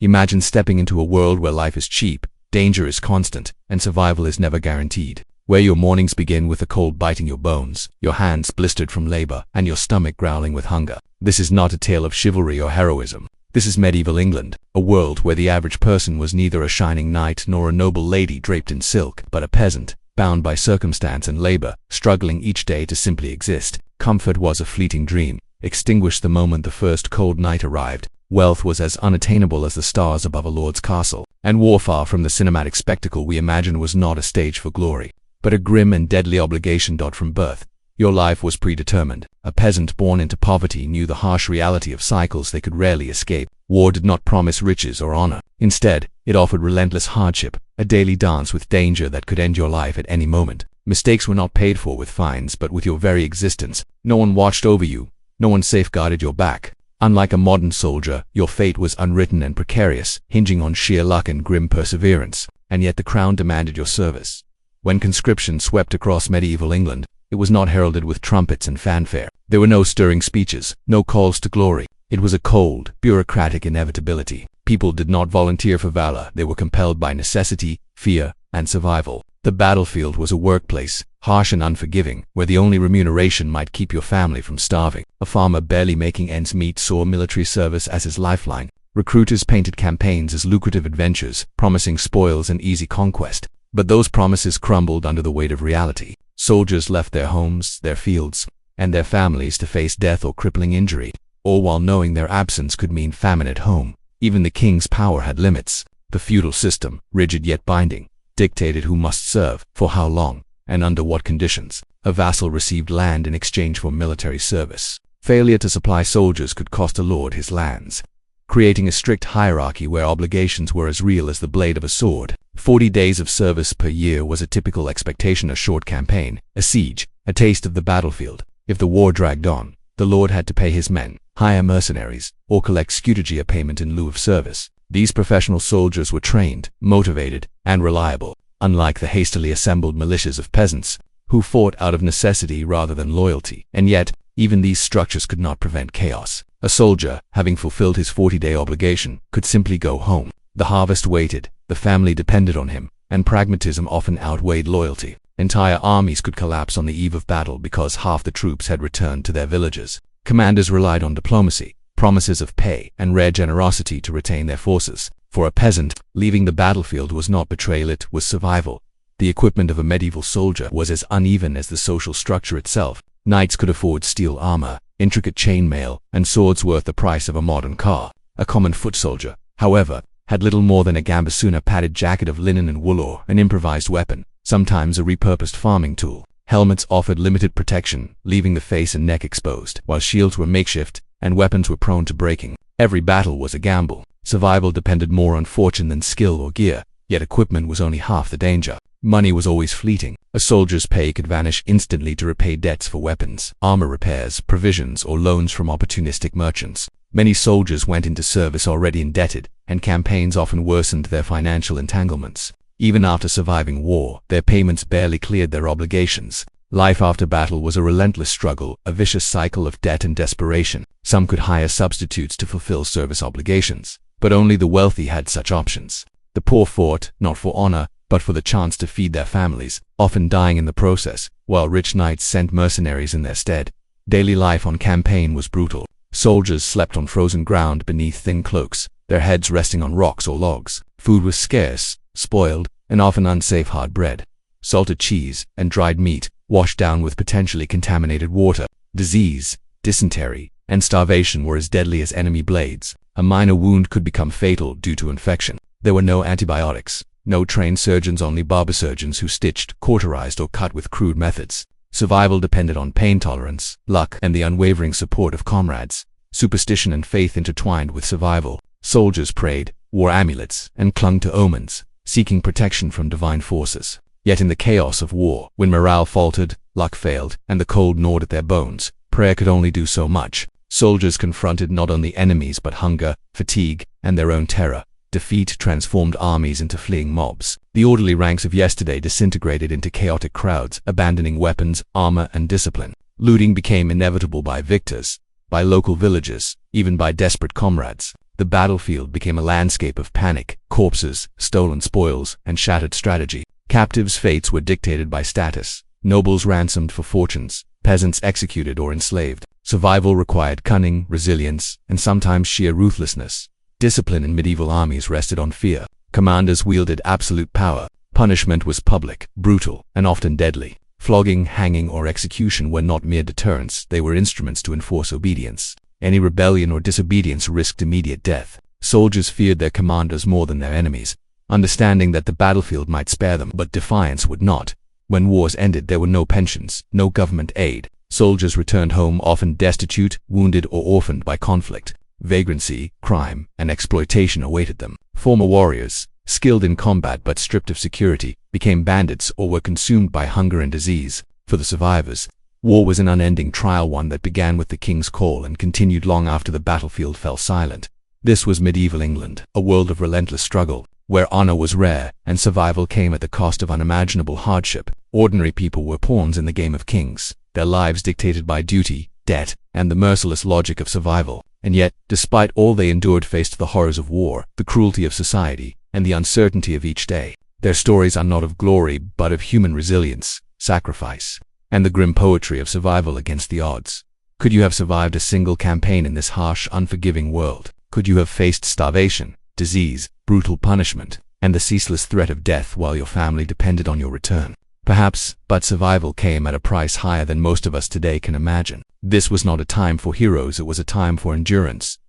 Imagine stepping into a world where life is cheap, danger is constant, and survival is never guaranteed. Where your mornings begin with the cold biting your bones, your hands blistered from labor, and your stomach growling with hunger. This is not a tale of chivalry or heroism. This is medieval England, a world where the average person was neither a shining knight nor a noble lady draped in silk, but a peasant, bound by circumstance and labor, struggling each day to simply exist. Comfort was a fleeting dream, extinguished the moment the first cold night arrived. Wealth was as unattainable as the stars above a lord's castle, and war, far from the cinematic spectacle we imagine, was not a stage for glory, but a grim and deadly obligation. From birth, your life was predetermined. A peasant born into poverty knew the harsh reality of cycles they could rarely escape. War did not promise riches or honor. Instead, it offered relentless hardship, a daily dance with danger that could end your life at any moment. Mistakes were not paid for with fines, but with your very existence. No one watched over you. No one safeguarded your back. Unlike a modern soldier, your fate was unwritten and precarious, hinging on sheer luck and grim perseverance. And yet the crown demanded your service. When conscription swept across medieval England, it was not heralded with trumpets and fanfare. There were no stirring speeches, no calls to glory. It was a cold, bureaucratic inevitability. People did not volunteer for valor. They were compelled by necessity, fear, and survival. The battlefield was a workplace, harsh and unforgiving, where the only remuneration might keep your family from starving. A farmer barely making ends meet saw military service as his lifeline. Recruiters painted campaigns as lucrative adventures, promising spoils and easy conquest. But those promises crumbled under the weight of reality. Soldiers left their homes, their fields, and their families to face death or crippling injury, all while knowing their absence could mean famine at home. Even the king's power had limits. The feudal system, rigid yet binding, dictated who must serve, for how long, and under what conditions. A vassal received land in exchange for military service. Failure to supply soldiers could cost a lord his lands, creating a strict hierarchy where obligations were as real as the blade of a sword. 40 days of service per year was a typical expectation. A short campaign, a siege, a taste of the battlefield. If the war dragged on, the lord had to pay his men, hire mercenaries, or collect scutage payment in lieu of service. These professional soldiers were trained, motivated, and reliable, unlike the hastily assembled militias of peasants, who fought out of necessity rather than loyalty. And yet, even these structures could not prevent chaos. A soldier, having fulfilled his 40-day obligation, could simply go home. The harvest waited, the family depended on him, and pragmatism often outweighed loyalty. Entire armies could collapse on the eve of battle because half the troops had returned to their villages. Commanders relied on diplomacy, promises of pay, and rare generosity to retain their forces. For a peasant, leaving the battlefield was not betrayal, it was survival. The equipment of a medieval soldier was as uneven as the social structure itself. Knights could afford steel armor, intricate chainmail, and swords worth the price of a modern car. A common foot soldier, however, had little more than a gambesuna padded jacket of linen and wool or an improvised weapon, sometimes a repurposed farming tool. Helmets offered limited protection, leaving the face and neck exposed, while shields were makeshift and weapons were prone to breaking. Every battle was a gamble. Survival depended more on fortune than skill or gear, yet equipment was only half the danger. Money was always fleeting. A soldier's pay could vanish instantly to repay debts for weapons, armor repairs, provisions, or loans from opportunistic merchants. Many soldiers went into service already indebted, and campaigns often worsened their financial entanglements. Even after surviving war, their payments barely cleared their obligations. Life after battle was a relentless struggle, a vicious cycle of debt and desperation. Some could hire substitutes to fulfill service obligations, but only the wealthy had such options. The poor fought, not for honor, but for the chance to feed their families, often dying in the process, while rich knights sent mercenaries in their stead. Daily life on campaign was brutal. Soldiers slept on frozen ground beneath thin cloaks, their heads resting on rocks or logs. Food was scarce, spoiled, and often unsafe. Hard bread, salted cheese, and dried meat, washed down with potentially contaminated water. Disease, dysentery, and starvation were as deadly as enemy blades. A minor wound could become fatal due to infection. There were no antibiotics, no trained surgeons, only barber surgeons who stitched, cauterized, or cut with crude methods. Survival depended on pain tolerance, luck, and the unwavering support of comrades. Superstition and faith intertwined with survival. Soldiers prayed, wore amulets, and clung to omens, seeking protection from divine forces. Yet in the chaos of war, when morale faltered, luck failed, and the cold gnawed at their bones, prayer could only do so much. Soldiers confronted not only enemies but hunger, fatigue, and their own terror. Defeat transformed armies into fleeing mobs. The orderly ranks of yesterday disintegrated into chaotic crowds, abandoning weapons, armor, and discipline. Looting became inevitable by victors, by local villagers, even by desperate comrades. The battlefield became a landscape of panic, corpses, stolen spoils, and shattered strategy. Captives' fates were dictated by status. Nobles ransomed for fortunes, peasants executed or enslaved. Survival required cunning, resilience, and sometimes sheer ruthlessness. Discipline in medieval armies rested on fear. Commanders wielded absolute power. Punishment was public, brutal, and often deadly. Flogging, hanging, or execution were not mere deterrents, they were instruments to enforce obedience. Any rebellion or disobedience risked immediate death. Soldiers feared their commanders more than their enemies, understanding that the battlefield might spare them, but defiance would not. When wars ended, there were no pensions, no government aid. Soldiers returned home often destitute, wounded, or orphaned by conflict. Vagrancy, crime, and exploitation awaited them. Former warriors, skilled in combat but stripped of security, became bandits or were consumed by hunger and disease. For the survivors, war was an unending trial, one that began with the king's call and continued long after the battlefield fell silent. This was medieval England, a world of relentless struggle, where honor was rare and survival came at the cost of unimaginable hardship. Ordinary people were pawns in the game of kings, their lives dictated by duty, debt, and the merciless logic of survival. And yet, despite all they endured, faced the horrors of war, the cruelty of society, and the uncertainty of each day, their stories are not of glory but of human resilience, sacrifice, and the grim poetry of survival against the odds. Could you have survived a single campaign in this harsh, unforgiving world? Could you have faced starvation, disease, brutal punishment, and the ceaseless threat of death while your family depended on your return? Perhaps, but survival came at a price higher than most of us today can imagine. This was not a time for heroes, it was a time for endurance,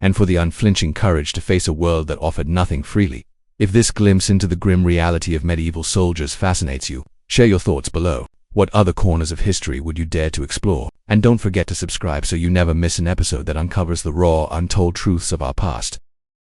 and for the unflinching courage to face a world that offered nothing freely. If this glimpse into the grim reality of medieval soldiers fascinates you, share your thoughts below. What other corners of history would you dare to explore? And don't forget to subscribe so you never miss an episode that uncovers the raw, untold truths of our past.